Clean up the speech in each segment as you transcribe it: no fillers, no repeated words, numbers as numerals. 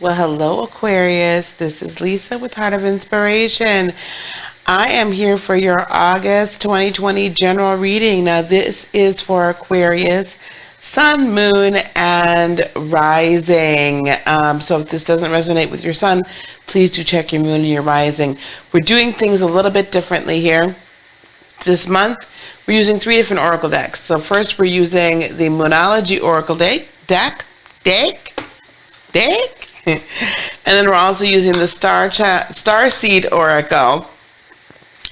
Well, hello, Aquarius. This is Lisa with Heart of Inspiration. I am here for your August 2020 general reading. Now, this is for Aquarius, Sun, Moon, and Rising. So if this doesn't resonate with your Sun, please do check your Moon and your Rising. We're doing things a little bit differently here. This month, we're using 3 different Oracle decks. So first, we're using the Moonology Oracle deck. And then we're also using the Starseed Oracle.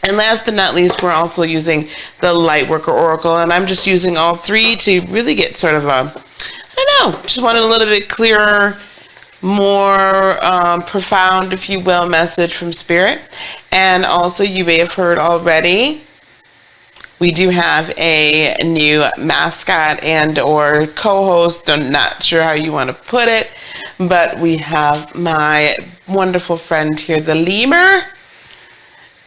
And last but not least, we're also using the Lightworker Oracle. And I'm just using all 3 to really get sort of just wanted a little bit clearer, more profound, if you will, message from Spirit. And also, you may have heard already, we do have a new mascot and or co-host. I'm not sure how you want to put it, but we have my wonderful friend here, the Lemur.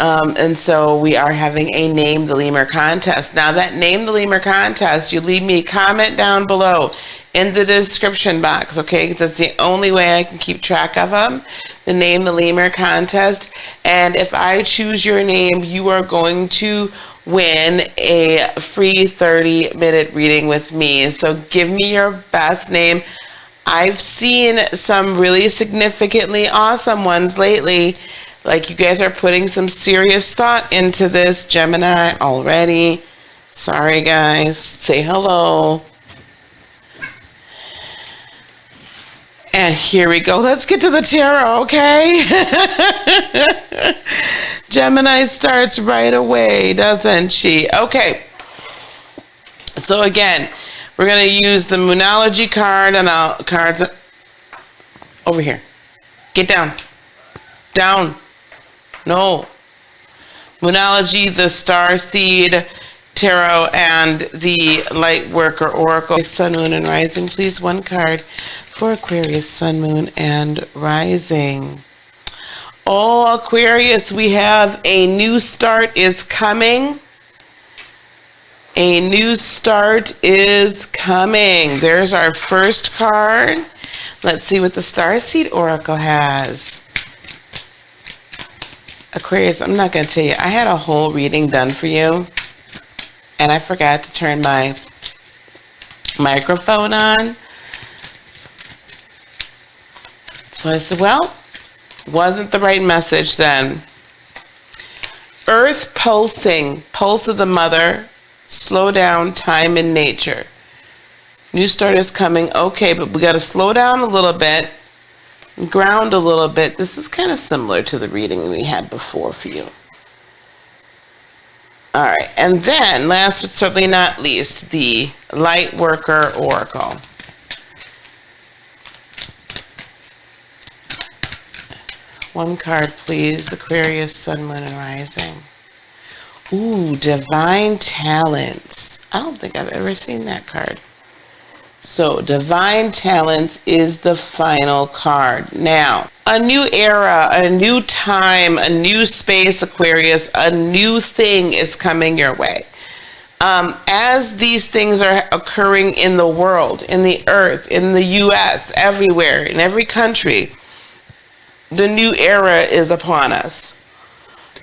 And so we are having a Name the Lemur contest. Now that Name the Lemur contest, you leave me a comment down below in the description box, okay? That's the only way I can keep track of them, the Name the Lemur contest. And if I choose your name, you are going to win a free 30-minute reading with me. So give me your best name. I've seen some really significantly awesome ones lately. Like, you guys are putting some serious thought into this, Gemini, already. Sorry, guys. Say hello. And here we go. Let's get to the tarot, okay? Gemini starts right away, doesn't she? Okay. So again, we're going to use the Moonology card and cards over here. Get down. Down. No. Moonology, the Starseed Tarot, and the Lightworker Oracle. Sun, Moon, and Rising. Please, one card for Aquarius, Sun, Moon, and Rising. Oh, Aquarius, we have a new start is coming. A new start is coming. There's our first card. Let's see what the Starseed Oracle has. Aquarius, I'm not going to tell you, I had a whole reading done for you, and I forgot to turn my microphone on. So I said, well, wasn't the right message then. Earth pulsing, pulse of the mother, slow down, time in nature. New start is coming. Okay, but we got to slow down a little bit, ground a little bit. This is kind of similar to the reading we had before for you. All right, and then last but certainly not least, the Lightworker Oracle. One card, please. Aquarius, Sun, Moon, and Rising. Ooh, Divine Talents. I don't think I've ever seen that card. So, Divine Talents is the final card. Now, a new era, a new time, a new space, Aquarius, a new thing is coming your way. As these things are occurring in the world, in the earth, in the U.S., everywhere, in every country, the new era is upon us.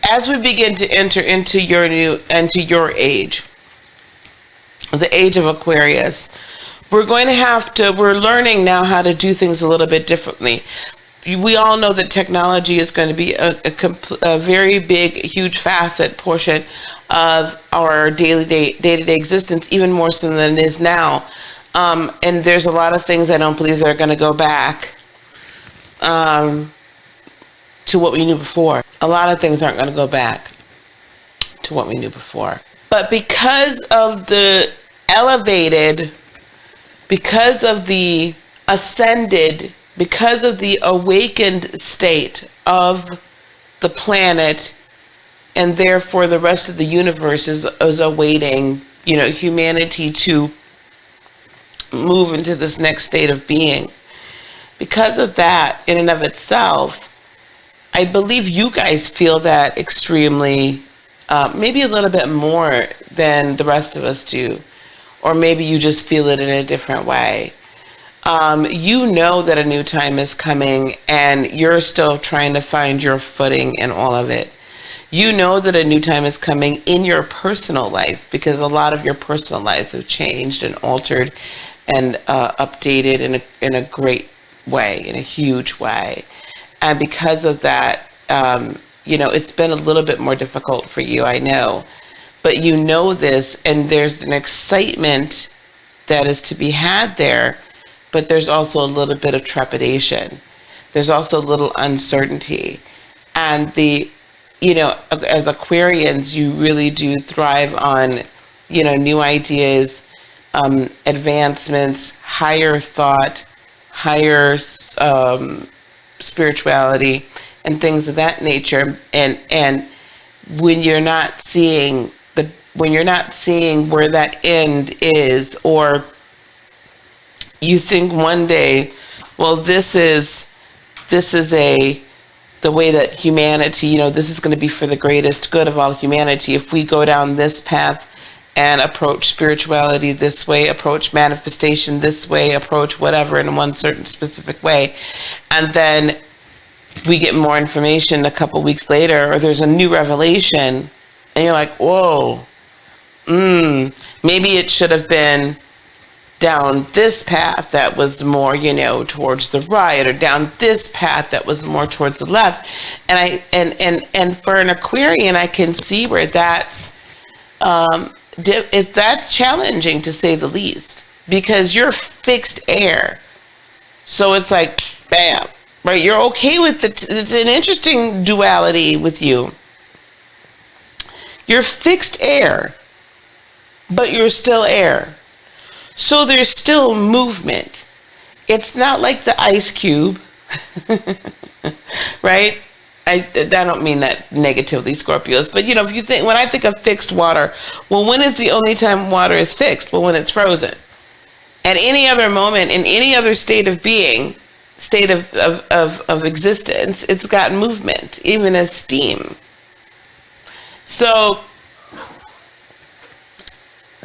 As we begin to enter into your age, the age of Aquarius, we're learning now how to do things a little bit differently. We all know that technology is going to be a very big, huge portion of our day-to-day existence, even more so than it is now. And there's a lot of things I don't believe that are going to go back to what we knew before. A lot of things aren't going to go back to what we knew before. But because of the elevated, because of the ascended, because of the awakened state of the planet, and therefore the rest of the universe is awaiting, humanity to move into this next state of being. Because of that, in and of itself, I believe you guys feel that extremely, maybe a little bit more than the rest of us do. Or maybe you just feel it in a different way. You know that a new time is coming, and you're still trying to find your footing in all of it. You know that a new time is coming in your personal life, because a lot of your personal lives have changed and altered and updated in a great way, in a huge way. And because of that, it's been a little bit more difficult for you, I know. But you know this, and there's an excitement that is to be had there, but there's also a little bit of trepidation. There's also a little uncertainty. And as Aquarians, you really do thrive on, new ideas, advancements, higher thought, higher spirituality, and things of that nature. And when you're not seeing where that end is, or you think one day, well, this is the way that humanity, this is going to be for the greatest good of all humanity. If we go down this path and approach spirituality this way, approach manifestation this way, approach whatever in one certain specific way, and then we get more information a couple weeks later, or there's a new revelation, and you're like, whoa, maybe it should have been down this path that was more, towards the right, or down this path that was more towards the left. And for an Aquarian, I can see where that's challenging, to say the least, because you're fixed air. So it's like, bam, right? You're okay with it. It's an interesting duality with you. You're fixed air, but you're still air. So there's still movement. It's not like the ice cube, right? I don't mean that negatively, Scorpios, but if you think, when I think of fixed water, well, when is the only time water is fixed? Well, when it's frozen. At any other moment, in any other state of being, state of existence, it's got movement, even as steam. So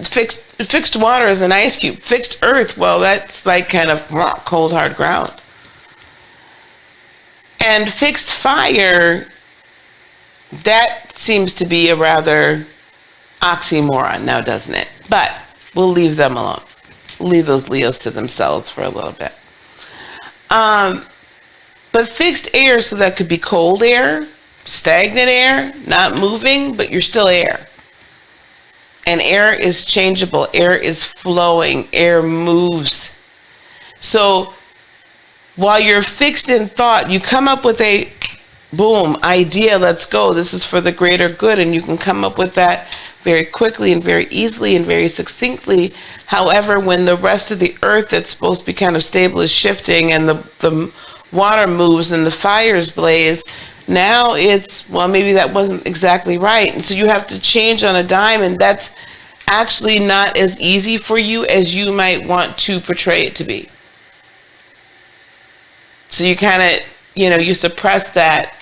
fixed water is an ice cube. Fixed earth, well, that's like kind of cold, hard ground. And fixed fire, that seems to be a rather oxymoron now, doesn't it? But we'll leave them alone. We'll leave those Leos to themselves for a little bit. But fixed air, so that could be cold air, stagnant air, not moving, but you're still air. And air is changeable. Air is flowing. Air moves. So while you're fixed in thought, you come up with a boom idea. Let's go. This is for the greater good. And you can come up with that very quickly and very easily and very succinctly. However, when the rest of the earth that's supposed to be kind of stable is shifting, and the water moves and the fires blaze, now it's, well, maybe that wasn't exactly right. And so you have to change on a dime, and that's actually not as easy for you as you might want to portray it to be. So you kind of, you suppress that.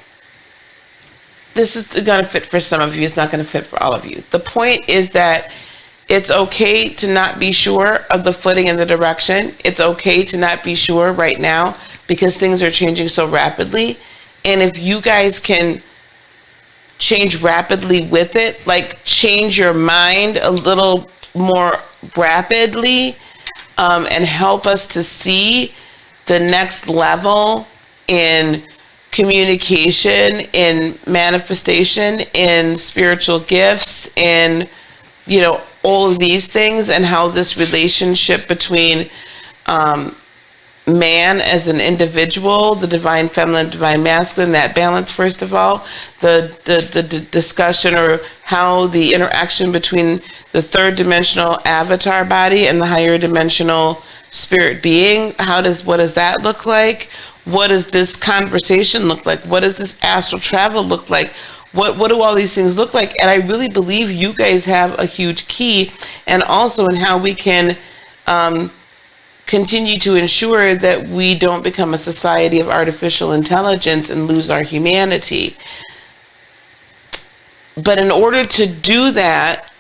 This is going to fit for some of you. It's not going to fit for all of you. The point is that it's okay to not be sure of the footing and the direction. It's okay to not be sure right now, because things are changing so rapidly. And if you guys can change rapidly with it, like change your mind a little more rapidly, and help us to see the next level in communication, in manifestation, in spiritual gifts, in, all of these things, and how this relationship between man as an individual, the divine feminine, divine masculine, that balance, first of all, the discussion, or how the interaction between the third dimensional avatar body and the higher dimensional spirit being, what does that look like? What does this conversation look like? What does this astral travel look like? What do all these things look like? And I really believe you guys have a huge key, and also in how we can continue to ensure that we don't become a society of artificial intelligence and lose our humanity. But in order to do that,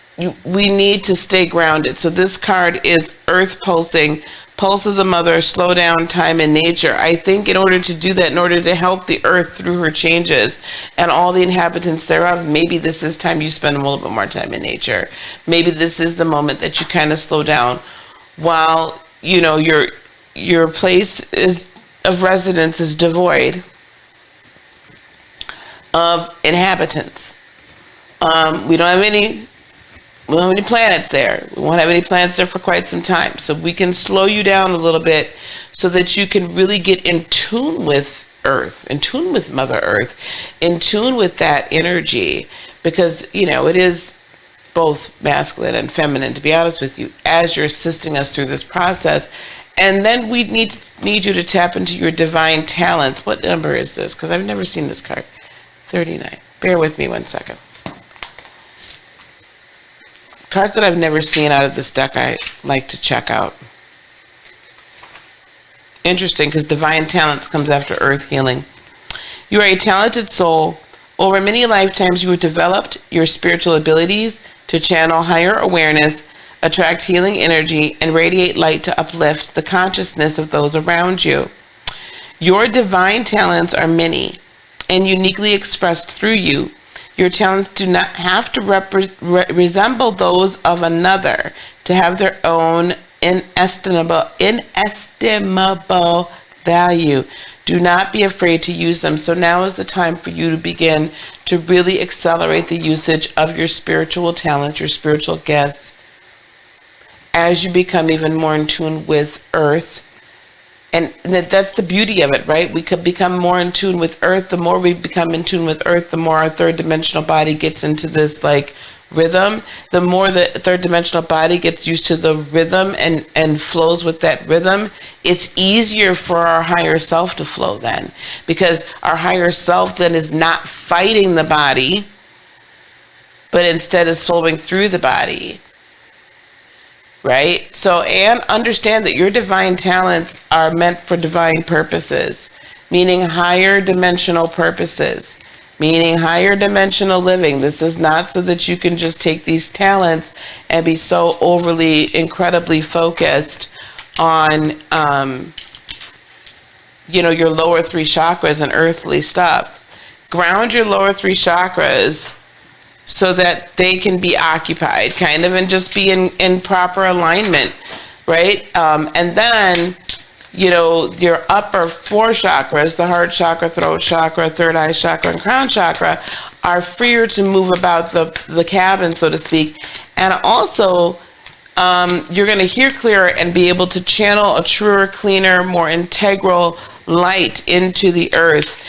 we need to stay grounded. So this card is earth pulsing, Pulse of the Mother, slow down time in nature. I think in order to do that, in order to help the earth through her changes and all the inhabitants thereof, maybe this is time you spend a little bit more time in nature. Maybe this is the moment that you kind of slow down while, you know, your place of residence is devoid of inhabitants. We don't have any planets there. We won't have any planets there for quite some time. So we can slow you down a little bit so that you can really get in tune with Earth, in tune with Mother Earth, in tune with that energy. Because, you know, it is both masculine and feminine, to be honest with you, as you're assisting us through this process. And then we need you to tap into your divine talents. What number is this? Because I've never seen this card. 39. Bear with me 1 second. Cards that I've never seen out of this deck I like to check out. Interesting, because divine talents comes after earth healing. You are a talented soul. Over many lifetimes you have developed your spiritual abilities to channel higher awareness, attract healing energy, and radiate light to uplift the consciousness of those around you. Your divine talents are many and uniquely expressed through you. Your talents do not have to resemble those of another to have their own inestimable value. Do not be afraid to use them. So now is the time for you to begin to really accelerate the usage of your spiritual talents, your spiritual gifts, as you become even more in tune with Earth. And that's the beauty of it, right? We could become more in tune with Earth. The more we become in tune with Earth, the more our third dimensional body gets into this like rhythm. The more the third dimensional body gets used to the rhythm and flows with that rhythm, it's easier for our higher self to flow then. Because our higher self then is not fighting the body, but instead is flowing through the body. Right? So, and understand that your divine talents are meant for divine purposes, meaning higher dimensional purposes, meaning higher dimensional living. This is not so that you can just take these talents and be so overly, incredibly focused on, you know, your lower three chakras and earthly stuff. Ground your lower three chakras so that they can be occupied, kind of, and just be in proper alignment, right? And then, you know, your upper four chakras, the heart chakra, throat chakra, third eye chakra, and crown chakra, are freer to move about the cabin, so to speak. And also, you're going to hear clearer and be able to channel a truer, cleaner, more integral light into the earth,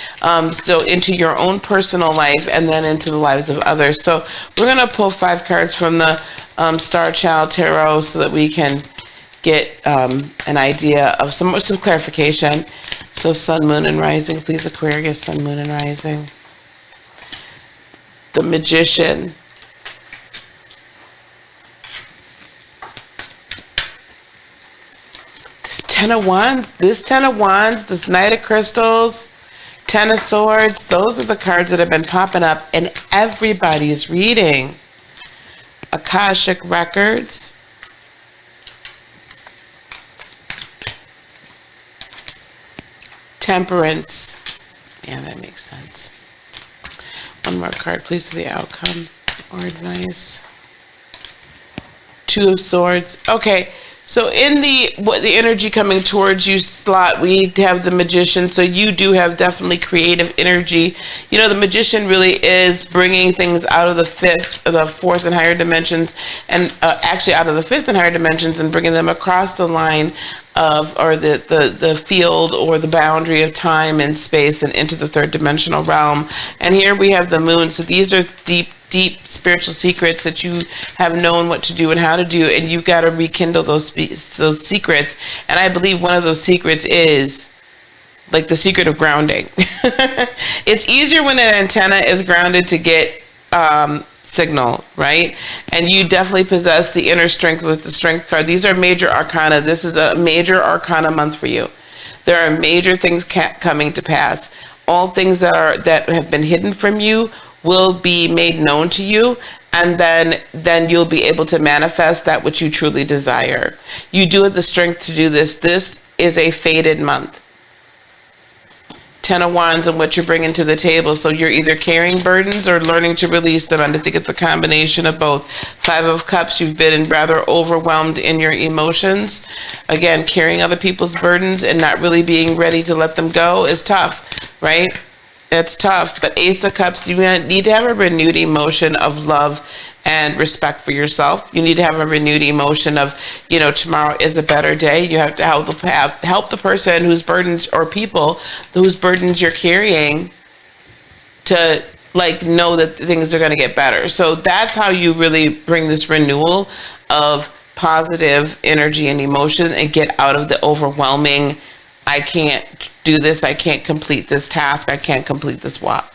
so into your own personal life and then into the lives of others. So we're going to pull 5 cards from the Star Child Tarot so that we can get an idea of some clarification. So Sun, Moon, and Rising, please, Aquarius, Sun, Moon, and Rising. The Magician. Ten of Wands, this Knight of Crystals, Ten of Swords, those are the cards that have been popping up in everybody's reading. Akashic Records. Temperance. Yeah, that makes sense. One more card, please, for the outcome or advice. Two of Swords. Okay. So in the energy coming towards you slot, we have the Magician. So you do have definitely creative energy. You know, the Magician really is bringing things out of the fourth and higher dimensions, and actually out of the fifth and higher dimensions, and bringing them across the line of, or the field or the boundary of time and space and into the third dimensional realm. And here we have the Moon. So these are deep spiritual secrets that you have known what to do and how to do, and you've got to rekindle those secrets. And I believe one of those secrets is like the secret of grounding. It's easier when an antenna is grounded to get signal, right? And you definitely possess the inner strength with the Strength card. These are major arcana. This is a major arcana month for you. There are major things coming to pass. All things that have been hidden from you will be made known to you, and then you'll be able to manifest that which you truly desire. You do have the strength to do this. This is a fated month. 10 of Wands and what you're bringing to the table. So you're either carrying burdens or learning to release them. And I think it's a combination of both. 5 of Cups, you've been rather overwhelmed in your emotions. Again, carrying other people's burdens and not really being ready to let them go is tough, right? It's tough. But Ace of Cups, you need to have a renewed emotion of love and respect for yourself. You need to have a renewed emotion of, tomorrow is a better day. You have to help the person whose burdens, or people whose burdens you're carrying, to know that things are going to get better. So that's how you really bring this renewal of positive energy and emotion and get out of the overwhelming, I can't do this, I can't complete this task, I can't complete this walk.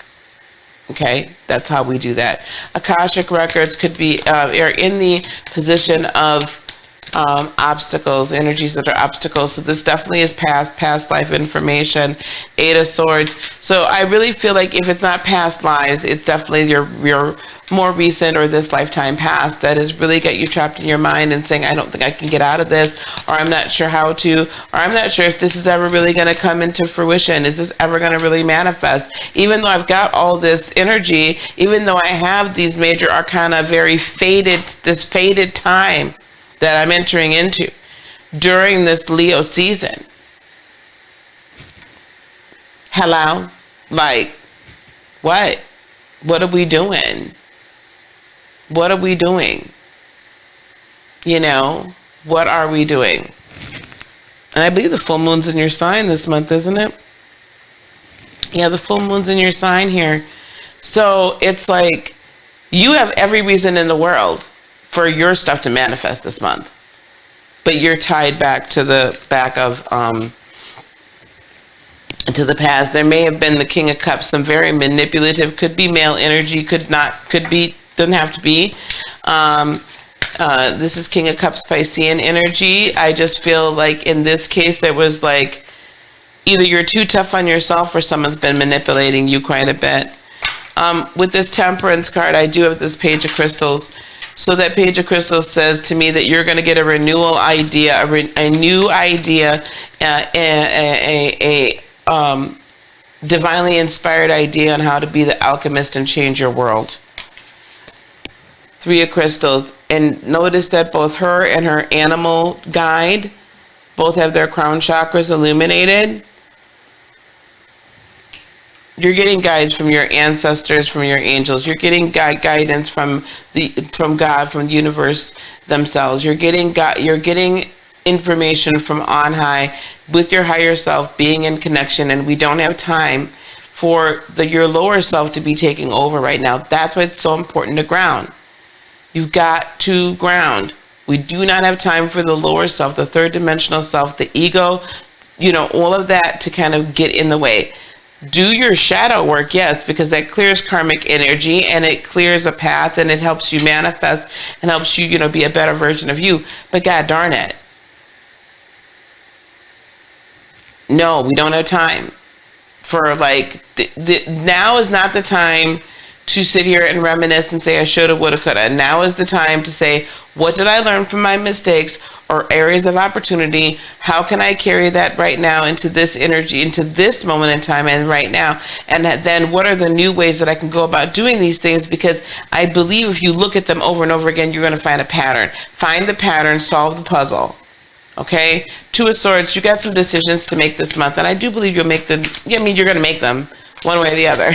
Okay, that's how we do that. Akashic records could be are in the position of obstacles, energies that are obstacles. So this definitely is past life information. 8 of Swords. So I really feel like if it's not past lives, it's definitely your more recent or this lifetime past that has really got you trapped in your mind and saying, I don't think I can get out of this, or I'm not sure how to, or I'm not sure if this is ever really going to come into fruition. Is this ever going to really manifest? Even though I've got all this energy, even though I have these major arcana, this faded time that I'm entering into during this Leo season. Hello? What? What are we doing? What are we doing? What are we doing? And I believe the full moon's in your sign this month, isn't it? Yeah, the full moon's in your sign here. So it's like you have every reason in the world for your stuff to manifest this month. But you're tied back to the to the past. There may have been the King of Cups, some very manipulative, could be male energy, doesn't have to be. This is King of Cups Piscean energy. I just feel like in this case, there was either you're too tough on yourself or someone's been manipulating you quite a bit. With this Temperance card, I do have this Page of Crystals. So that Page of Crystals says to me that you're going to get a renewal idea, a new idea, a divinely inspired idea on how to be the alchemist and change your world. 3 of Crystals. And notice that both her and her animal guide both have their crown chakras illuminated. You're getting guides from your ancestors, from your angels. You're getting guidance from God, from the universe themselves. You're getting information from on high with your higher self being in connection, and we don't have time for your lower self to be taking over right now. That's why it's so important to ground. You've got to ground. We do not have time for the lower self, the third dimensional self, the ego, all of that to kind of get in the way. Do your shadow work, yes, because that clears karmic energy and it clears a path and it helps you manifest and helps you, be a better version of you. But God darn it. No, we don't have time for now is not the time to sit here and reminisce and say I shoulda, woulda, coulda. Now is the time to say, what did I learn from my mistakes or areas of opportunity? How can I carry that right now into this energy, into this moment in time and right now? And then what are the new ways that I can go about doing these things? Because I believe if you look at them over and over again, you're going to find a pattern. Find the pattern, solve the puzzle. Okay? 2 of Swords, you got some decisions to make this month. And I do believe you'll make them. You're going to make them. One way or the other.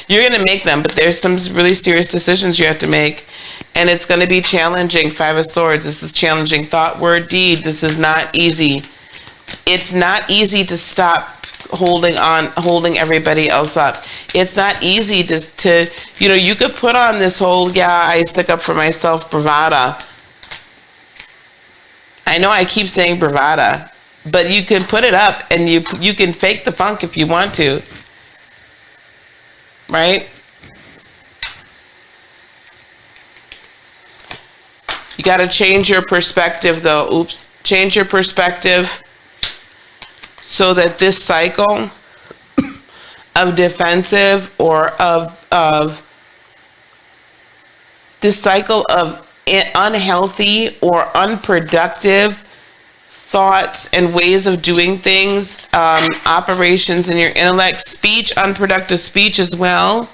You're going to make them, but there's some really serious decisions you have to make. And it's going to be challenging. 5 of Swords. This is challenging thought, word, deed. This is not easy. It's not easy to stop holding everybody else up. It's not easy to you could put on this whole, I stick up for myself bravada. I know I keep saying bravada, but you can put it up and you can fake the funk if you want to. Right? You got to change your perspective though. Oops. Change your perspective so that this cycle of defensive or of this cycle of unhealthy or unproductive thoughts and ways of doing things, operations in your intellect, speech, unproductive speech as well,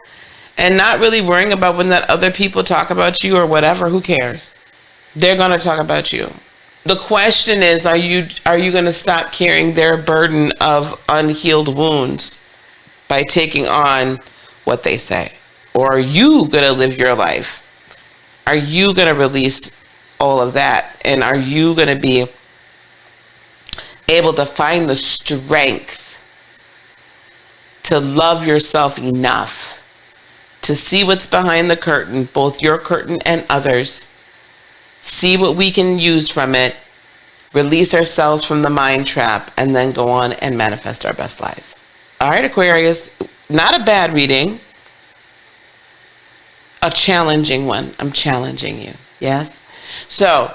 and not really worrying about when that other people talk about you or whatever. Who cares? They're going to talk about you. The question is, are you going to stop carrying their burden of unhealed wounds by taking on what they say? Or are you going to live your life? Are you going to release all of that? And are you going to be able to find the strength to love yourself enough to see what's behind the curtain, both your curtain and others, see what we can use from it, release ourselves from the mind trap, and then go on and manifest our best lives? All right, Aquarius, not a bad reading, a challenging one. I'm challenging you. Yes? So,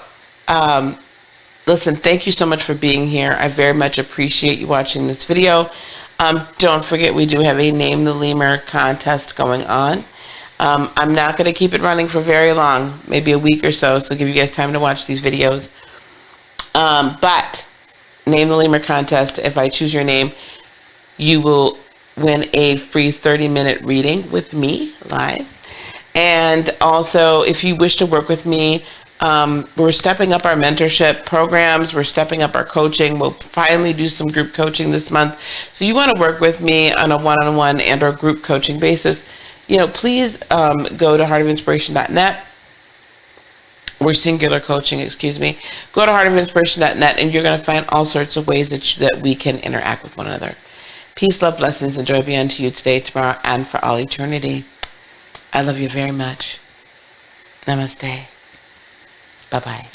listen, thank you so much for being here. I very much appreciate you watching this video. Don't forget, we do have a Name the Lemur contest going on. I'm not going to keep it running for very long, maybe a week or so give you guys time to watch these videos. But Name the Lemur contest, if I choose your name, you will win a free 30-minute reading with me live. And also, if you wish to work with me, we're stepping up our mentorship programs. We're stepping up our coaching. We'll finally do some group coaching this month. So you want to work with me on a one-on-one and or group coaching basis, please go to heartofinspiration.net. We're singular coaching, excuse me. Go to heartofinspiration.net and you're going to find all sorts of ways that we can interact with one another. Peace, love, blessings, and joy be unto you today, tomorrow, and for all eternity. I love you very much. Namaste. Bye-bye.